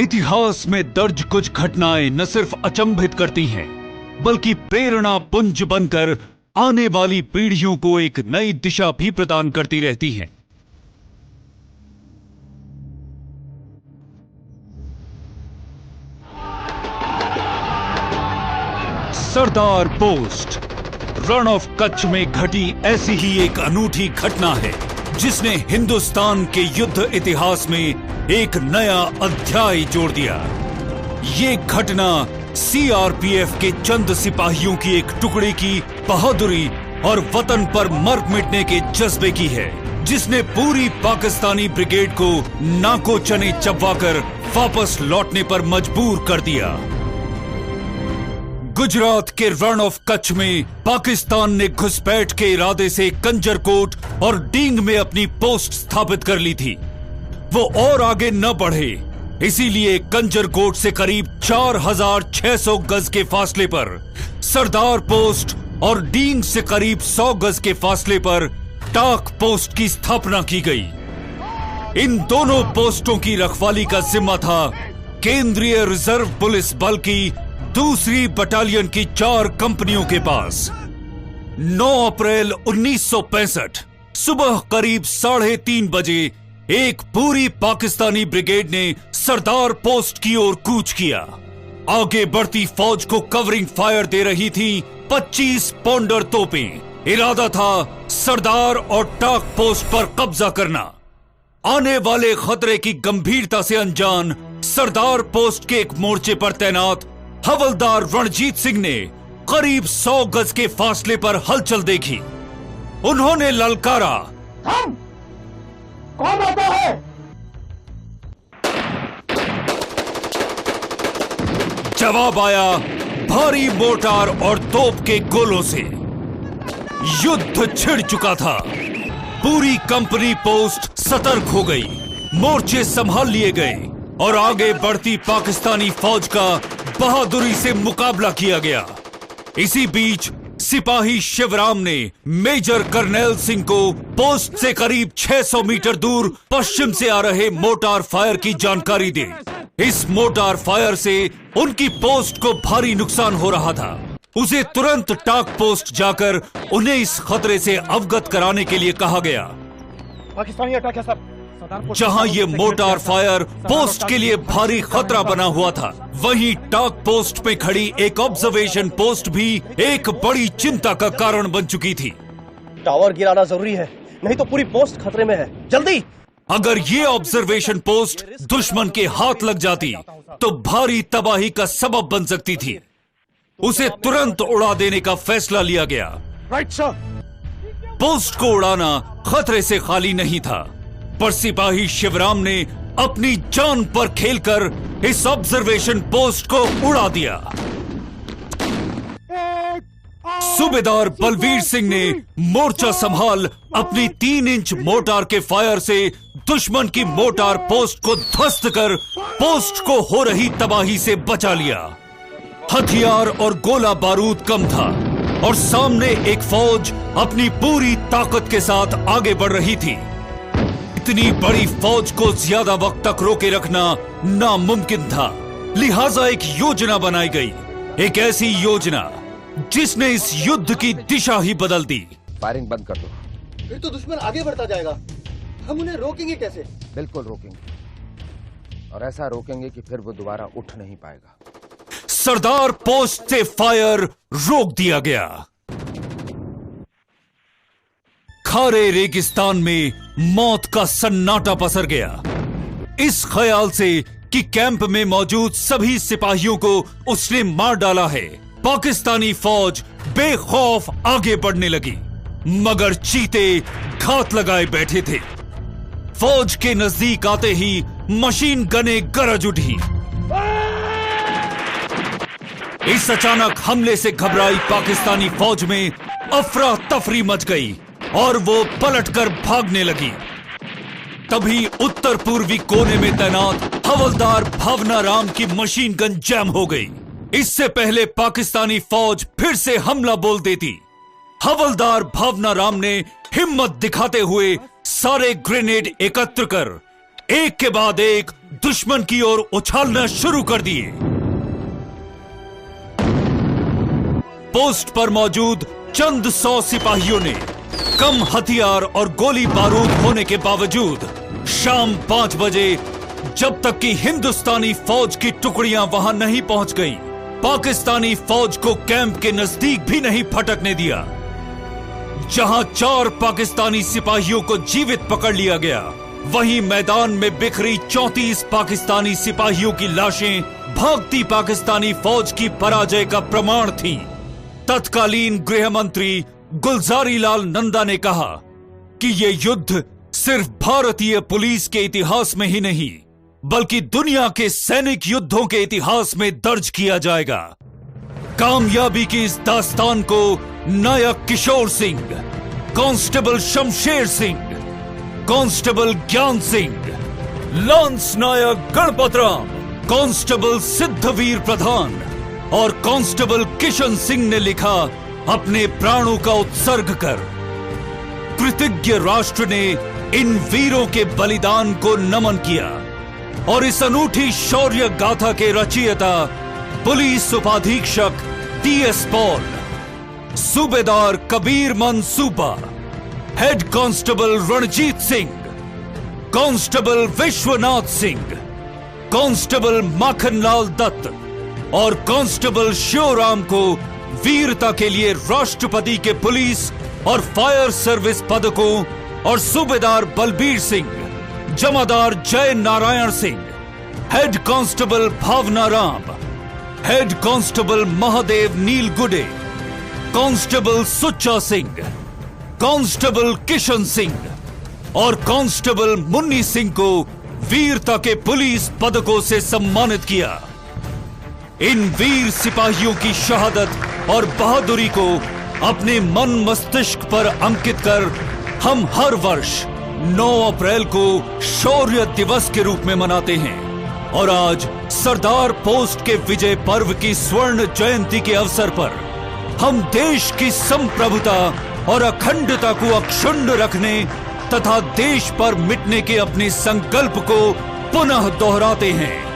इतिहास में दर्ज कुछ घटनाएं न सिर्फ अचंभित करती हैं, बल्कि प्रेरणा पुंज बनकर आने वाली पीढ़ियों को एक नई दिशा भी प्रदान करती रहती हैं। सरदार पोस्ट रण ऑफ कच्छ में घटी ऐसी ही एक अनूठी घटना है जिसने हिंदुस्तान के युद्ध इतिहास में एक नया अध्याय जोड़ दिया। ये घटना सीआरपीएफ के चंद सिपाहियों की एक टुकड़ी की बहादुरी और वतन पर मर मिटने के जज्बे की है, जिसने पूरी पाकिस्तानी ब्रिगेड को नाको चने चबवाकर वापस लौटने पर मजबूर कर दिया। गुजरात के रण ऑफ कच्छ में पाकिस्तान ने घुसपैठ के इरादे से कंजरकोट और डींग में अपनी पोस्ट स्थापित कर ली थी। वो और आगे न बढ़े, इसीलिए कंजरकोट से करीब 4600 गज के फासले पर सरदार पोस्ट और डींग से करीब 100 गज के फासले पर टाक पोस्ट की स्थापना की गई। इन दोनों पोस्टों की रखवाली का जिम्मा था केंद्रीय रिजर्व पुलिस बल की दूसरी बटालियन की 4 कंपनियों के पास। 9 अप्रैल 1965 सुबह करीब 3:30 बजे एक पूरी पाकिस्तानी ब्रिगेड ने सरदार पोस्ट की ओर कूच किया। आगे बढ़ती फौज को कवरिंग फायर दे रही थी 25 पौंडर तोपें। इरादा था सरदार और टाक पोस्ट पर कब्जा करना। आने वाले खतरे की गंभीरता से अनजान सरदार पोस्ट के एक मोर्चे पर तैनात हवलदार रणजीत सिंह ने करीब 100 गज के फासले पर हलचल देखी। उन्होंने ललकारा, हम कौन आता है? जवाब आया भारी मोटार और तोप के गोलों से। युद्ध छिड़ चुका था। पूरी कंपनी पोस्ट सतर्क हो गई, मोर्चे संभाल लिए गए और आगे बढ़ती पाकिस्तानी फौज का बहादुरी से मुकाबला किया गया। इसी बीच सिपाही शिवराम ने मेजर कर्नैल सिंह को पोस्ट से करीब 600 मीटर दूर पश्चिम से आ रहे मोटार फायर की जानकारी दी। इस मोटार फायर से उनकी पोस्ट को भारी नुकसान हो रहा था। उसे तुरंत टाक पोस्ट जाकर उन्हें इस खतरे से अवगत कराने के लिए कहा गया। पाकिस्तानी अटैक है सर। जहां ये मोटार फायर पोस्ट के लिए भारी खतरा बना हुआ था, वहीं टाक पोस्ट पे खड़ी एक ऑब्जर्वेशन पोस्ट भी एक बड़ी चिंता का कारण बन चुकी थी। टावर गिराना जरूरी है, नहीं तो पूरी पोस्ट खतरे में है। जल्दी! अगर ये ऑब्जर्वेशन पोस्ट दुश्मन के हाथ लग जाती तो भारी तबाही का सबब बन सकती थी। उसे तुरंत उड़ा देने का फैसला लिया गया। Right sir. पोस्ट को उड़ाना खतरे से खाली नहीं था, पर सिपाही शिवराम ने अपनी जान पर खेलकर इस ऑब्जर्वेशन पोस्ट को उड़ा दिया। सूबेदार बलवीर सिंह ने मोर्चा संभाल अपनी 3 इंच मोटार के फायर से दुश्मन की मोटार पोस्ट को ध्वस्त कर पोस्ट को हो रही तबाही से बचा लिया। हथियार और गोला बारूद कम था और सामने एक फौज अपनी पूरी ताकत के साथ आगे बढ़ रही थी। इतनी बड़ी फौज को ज्यादा वक्त तक रोके रखना नामुमकिन था, लिहाजा एक योजना बनाई गई। एक ऐसी योजना जिसने इस युद्ध की दिशा ही बदल दी। फायरिंग बंद कर दो। फिर तो दुश्मन आगे बढ़ता जाएगा, हम उन्हें रोकेंगे कैसे? बिल्कुल रोकेंगे, और ऐसा रोकेंगे कि फिर वो दोबारा उठ नहीं पाएगा। सरदार पोस्ट से फायर रोक दिया गया। खारे रेगिस्तान में मौत का सन्नाटा पसर गया। इस ख्याल से कि कैंप में मौजूद सभी सिपाहियों को उसने मार डाला है, पाकिस्तानी फौज बेखौफ आगे बढ़ने लगी, मगर चीते घात लगाए बैठे थे। फौज के नजदीक आते ही मशीन गनें गरज उठी। इस अचानक हमले से घबराई पाकिस्तानी फौज में अफरा तफरी मच गई और वो पलटकर भागने लगी। तभी उत्तर पूर्वी कोने में तैनात हवलदार भावना राम की मशीन गन जैम हो गई। इससे पहले पाकिस्तानी फौज फिर से हमला बोल देती, हवलदार भावना राम ने हिम्मत दिखाते हुए सारे ग्रेनेड एकत्र कर एक के बाद एक दुश्मन की ओर उछालना शुरू कर दिए। पोस्ट पर मौजूद चंद 100 सिपाहियों ने कम हथियार और गोली बारूद होने के बावजूद शाम 5 बजे, जब तक कि हिंदुस्तानी फौज की टुकड़ियां वहां नहीं पहुंच गईं, पाकिस्तानी फौज को कैंप के नजदीक भी नहीं फटकने दिया। जहां 4 पाकिस्तानी सिपाहियों को जीवित पकड़ लिया गया, वहीं मैदान में बिखरी 34 पाकिस्तानी सिपाहियों की लाशें भागती पाकिस्तानी फौज की पराजय का प्रमाण थीं। तत्कालीन गृह मंत्री गुलजारी लाल नंदा ने कहा कि ये युद्ध सिर्फ भारतीय पुलिस के इतिहास में ही नहीं, बल्कि दुनिया के सैनिक युद्धों के इतिहास में दर्ज किया जाएगा। कामयाबी की इस दास्तान को नायक किशोर सिंह, कांस्टेबल शमशेर सिंह, कांस्टेबल ज्ञान सिंह, लांस नायक गणपत राम, कांस्टेबल सिद्धवीर प्रधान और कांस्टेबल किशन सिंह ने लिखा अपने प्राणों का उत्सर्ग कर। कृतज्ञ राष्ट्र ने इन वीरों के बलिदान को नमन किया और इस अनूठी शौर्य गाथा के रचयिता पुलिस उपाधीक्षक DS पॉल, सूबेदार Kabir Mansooba, head constable Ranjit Singh, constable Vishwanath Singh, constable Makhanlal Dutt और कांस्टेबल शिवराम को वीरता के लिए राष्ट्रपति के पुलिस और फायर सर्विस पदकों और सूबेदार बलबीर सिंह, जमादार Jai Narayan Singh, head constable Bhavna Ram, head constable Mahadev Nilgude, constable Sucha Singh, constable Kishan Singh और कांस्टेबल मुन्नी सिंह को वीरता के पुलिस पदकों से सम्मानित किया। इन वीर सिपाहियों की शहादत और बहादुरी को अपने मन मस्तिष्क पर अंकित कर हम हर वर्ष 9 अप्रैल को शौर्य दिवस के रूप में मनाते हैं। और आज सरदार पोस्ट के विजय पर्व की स्वर्ण जयंती के अवसर पर हम देश की संप्रभुता और अखंडता को अक्षुण्ण रखने तथा देश पर मिटने के अपने संकल्प को पुनः दोहराते हैं।